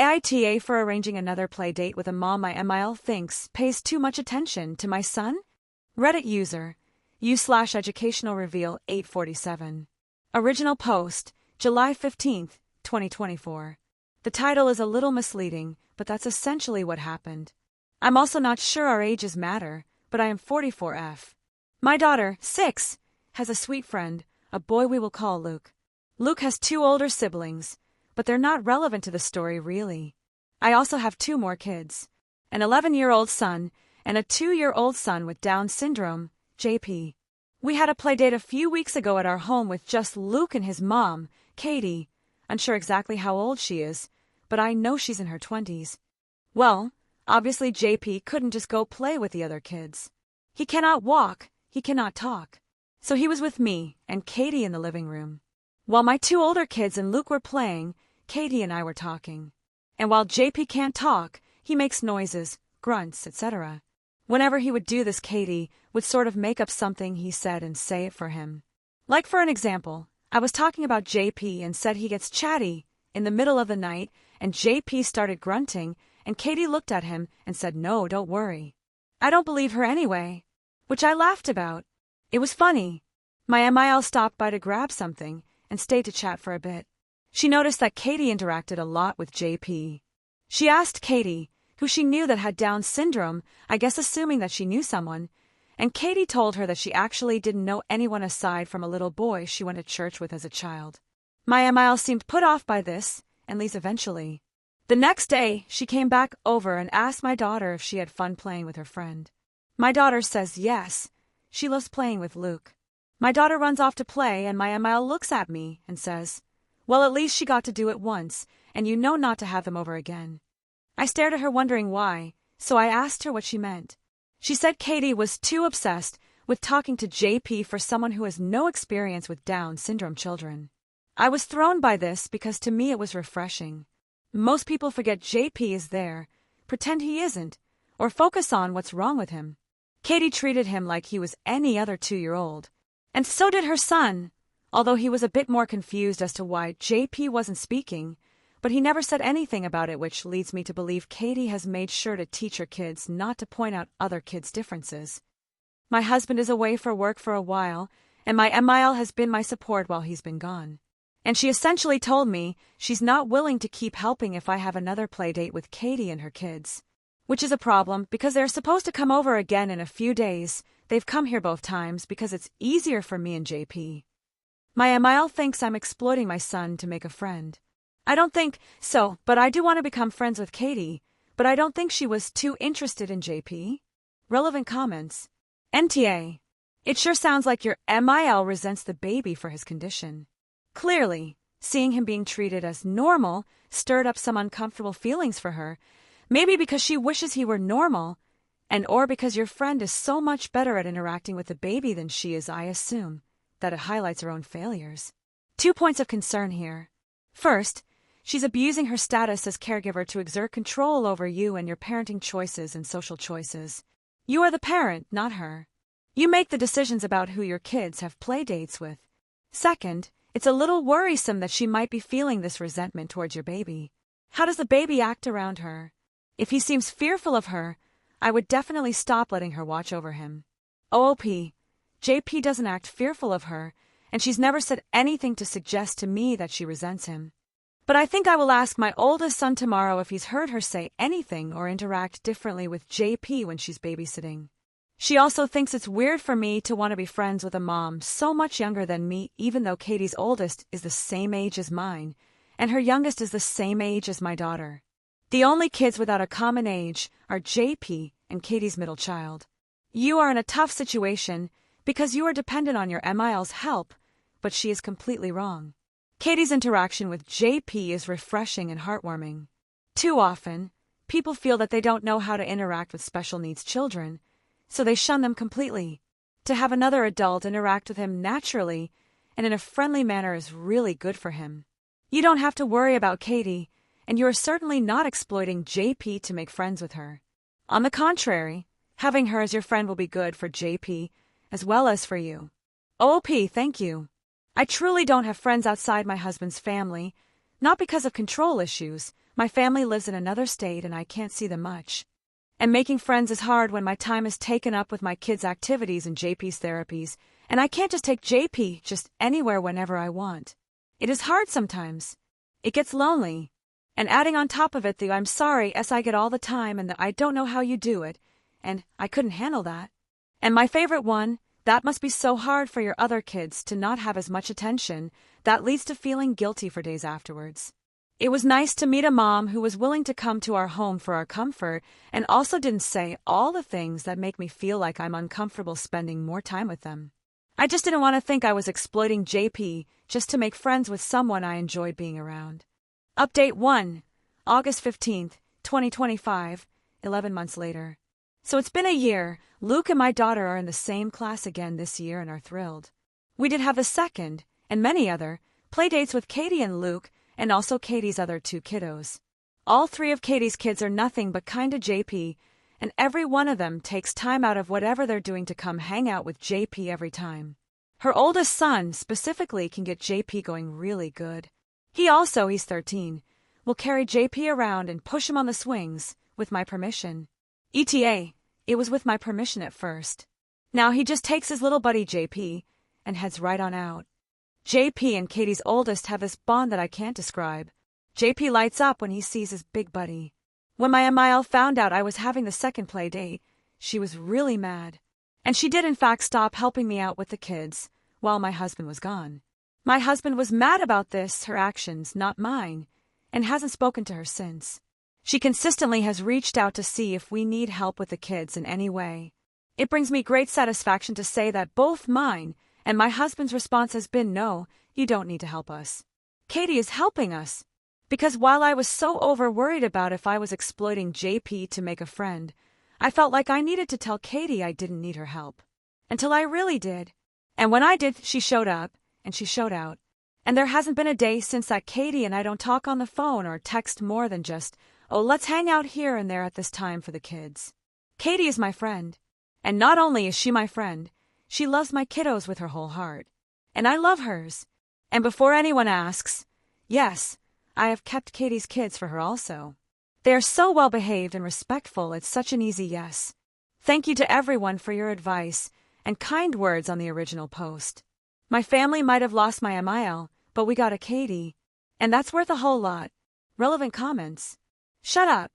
AITA for arranging another play date with a mom my MIL thinks pays too much attention to my son? Reddit user, u/educational reveal 847. Original post, July 15, 2024. The title is a little misleading, but that's essentially what happened. I'm also not sure our ages matter, but I am 44F. My daughter, 6, has a sweet friend, a boy we will call Luke. Luke has 2 older siblings, but they're not relevant to the story really. I also have 2 more kids, an 11-year-old son and a 2-year-old son with Down syndrome, JP. We had a playdate a few weeks ago at our home with just Luke and his mom, Katie. Unsure exactly how old she is, but I know she's in her 20s. Well, obviously JP couldn't just go play with the other kids. He cannot walk, he cannot talk. So he was with me and Katie in the living room. While my 2 older kids and Luke were playing, Katie and I were talking. And while JP can't talk, he makes noises, grunts, etc. Whenever he would do this, Katie would sort of make up something he said and say it for him. Like for an example, I was talking about JP and said he gets chatty in the middle of the night, and JP started grunting, and Katie looked at him and said, "No, don't worry." I don't believe her anyway, which I laughed about. It was funny. My MIL stopped by to grab something and stayed to chat for a bit. She noticed that Katie interacted a lot with JP. She asked Katie, who she knew that had Down syndrome, I guess assuming that she knew someone, and Katie told her that she actually didn't know anyone aside from a little boy she went to church with as a child. My MIL seemed put off by this and leaves eventually. The next day, she came back over and asked my daughter if she had fun playing with her friend. My daughter says yes, she loves playing with Luke. My daughter runs off to play and my MIL looks at me and says, "Well, at least she got to do it once, and you know not to have them over again." I stared at her wondering why, so I asked her what she meant. She said Katie was too obsessed with talking to JP for someone who has no experience with Down syndrome children. I was thrown by this because to me it was refreshing. Most people forget JP is there, pretend he isn't, or focus on what's wrong with him. Katie treated him like he was any other 2-year-old. And so did her son, although he was a bit more confused as to why JP wasn't speaking, but he never said anything about it, which leads me to believe Katie has made sure to teach her kids not to point out other kids' differences. My husband is away for work for a while, and my MIL has been my support while he's been gone. And she essentially told me she's not willing to keep helping if I have another play date with Katie and her kids. Which is a problem because they're supposed to come over again in a few days. They've come here both times because it's easier for me and JP. My MIL thinks I'm exploiting my son to make a friend. I don't think so, but I do want to become friends with Katie, but I don't think she was too interested in JP. Relevant comments. NTA. It sure sounds like your MIL resents the baby for his condition. Clearly, seeing him being treated as normal stirred up some uncomfortable feelings for her, maybe because she wishes he were normal, and or because your friend is so much better at interacting with the baby than she is, I assume, that it highlights her own failures. 2 points of concern here. First, she's abusing her status as caregiver to exert control over you and your parenting choices and social choices. You are the parent, not her. You make the decisions about who your kids have play dates with. Second, it's a little worrisome that she might be feeling this resentment towards your baby. How does the baby act around her? If he seems fearful of her, I would definitely stop letting her watch over him. OOP, JP doesn't act fearful of her, and she's never said anything to suggest to me that she resents him. But I think I will ask my oldest son tomorrow if he's heard her say anything or interact differently with JP when she's babysitting. She also thinks it's weird for me to want to be friends with a mom so much younger than me, even though Katie's oldest is the same age as mine, and her youngest is the same age as my daughter. The only kids without a common age are JP and Katie's middle child. You are in a tough situation because you are dependent on your MIL's help, but she is completely wrong. Katie's interaction with JP is refreshing and heartwarming. Too often, people feel that they don't know how to interact with special needs children, so they shun them completely. To have another adult interact with him naturally and in a friendly manner is really good for him. You don't have to worry about Katie, and you are certainly not exploiting JP to make friends with her. On the contrary, having her as your friend will be good for JP as well as for you. OOP, thank you. I truly don't have friends outside my husband's family, not because of control issues. My family lives in another state and I can't see them much. And making friends is hard when my time is taken up with my kids' activities and JP's therapies, and I can't just take JP just anywhere whenever I want. It is hard sometimes. It gets lonely. And adding on top of it the I'm sorry as I get all the time and the I don't know how you do it, and I couldn't handle that. And my favorite one, that must be so hard for your other kids to not have as much attention, that leads to feeling guilty for days afterwards. It was nice to meet a mom who was willing to come to our home for our comfort and also didn't say all the things that make me feel like I'm uncomfortable spending more time with them. I just didn't want to think I was exploiting JP just to make friends with someone I enjoyed being around. Update 1, August 15th, 2025, 11 months later. So it's been a year. Luke and my daughter are in the same class again this year and are thrilled. We did have the second, and many other, play dates with Katie and Luke, and also Katie's other 2 kiddos. All 3 of Katie's kids are nothing but kind to JP, and every one of them takes time out of whatever they're doing to come hang out with JP every time. Her oldest son, specifically, can get JP going really good. He's 13, will carry JP around and push him on the swings, with my permission. ETA, it was with my permission at first. Now he just takes his little buddy JP, and heads right on out. JP and Katie's oldest have this bond that I can't describe. JP lights up when he sees his big buddy. When my MIL found out I was having the second play date, she was really mad. And she did in fact stop helping me out with the kids, while my husband was gone. My husband was mad about this, her actions, not mine, and hasn't spoken to her since. She consistently has reached out to see if we need help with the kids in any way. It brings me great satisfaction to say that both mine and my husband's response has been no, you don't need to help us. Katie is helping us. Because while I was so over-worried about if I was exploiting JP to make a friend, I felt like I needed to tell Katie I didn't need her help. Until I really did. And when I did, she showed up, and she showed out. And there hasn't been a day since that Katie and I don't talk on the phone or text more than just, oh, let's hang out here and there at this time for the kids. Katie is my friend. And not only is she my friend, she loves my kiddos with her whole heart. And I love hers. And before anyone asks, yes, I have kept Katie's kids for her also. They are so well behaved and respectful, it's such an easy yes. Thank you to everyone for your advice and kind words on the original post. My family might have lost my MIL, but we got a Katie. And that's worth a whole lot. Relevant comments. Shut up.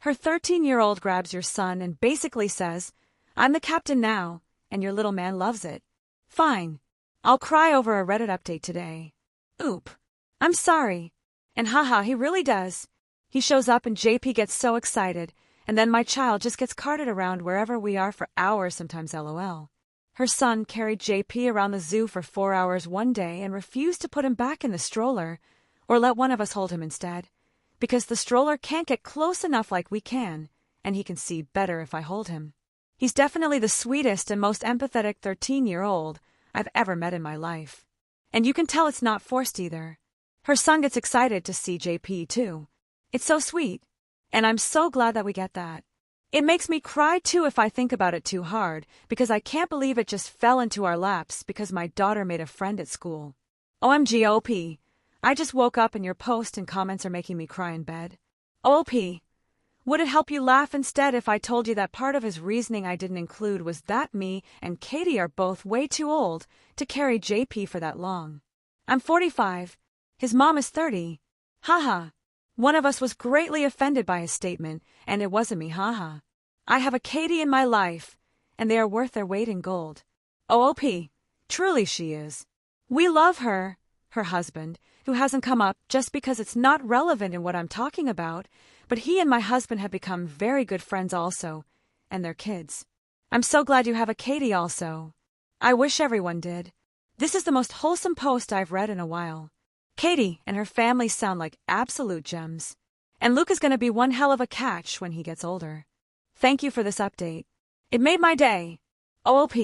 Her 13-year-old grabs your son and basically says, I'm the captain now, and your little man loves it. Fine. I'll cry over a Reddit update today. Oop. I'm sorry. And haha, he really does. He shows up and JP gets so excited, and then my child just gets carted around wherever we are for hours, sometimes LOL. Her son carried JP around the zoo for 4 hours one day and refused to put him back in the stroller, or let one of us hold him instead, because the stroller can't get close enough like we can, and he can see better if I hold him. He's definitely the sweetest and most empathetic 13-year-old I've ever met in my life. And you can tell it's not forced either. Her son gets excited to see JP too. It's so sweet. And I'm so glad that we get that. It makes me cry too if I think about it too hard, because I can't believe it just fell into our laps because my daughter made a friend at school. OMG OP. I just woke up and your post and comments are making me cry in bed. OP. Would it help you laugh instead if I told you that part of his reasoning I didn't include was that me and Katie are both way too old to carry JP for that long? I'm 45. His mom is 30. Haha. One of us was greatly offended by his statement, and it wasn't me, haha. I have a Katie in my life, and they are worth their weight in gold. OOP. Truly she is. We love her, her husband, who hasn't come up just because it's not relevant in what I'm talking about, but he and my husband have become very good friends also, and their kids. I'm so glad you have a Katie also. I wish everyone did. This is the most wholesome post I've read in a while. Katie and her family sound like absolute gems. And Luke is going to be one hell of a catch when he gets older. Thank you for this update. It made my day. OOP.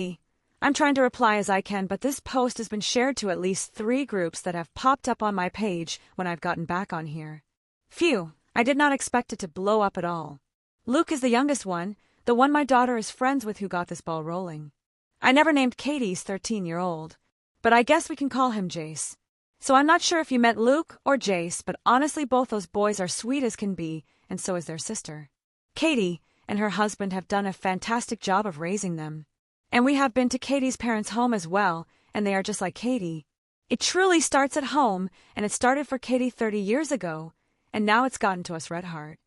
I'm trying to reply as I can, but this post has been shared to at least 3 groups that have popped up on my page when I've gotten back on here. Phew, I did not expect it to blow up at all. Luke is the youngest one, the one my daughter is friends with who got this ball rolling. I never named Katie's 13-year-old, but I guess we can call him Jace. So I'm not sure if you met Luke or Jace, but honestly both those boys are sweet as can be, and so is their sister. Katie and her husband have done a fantastic job of raising them. And we have been to Katie's parents' home as well, and they are just like Katie. It truly starts at home, and it started for Katie 30 years ago, and now it's gotten to us Red Heart.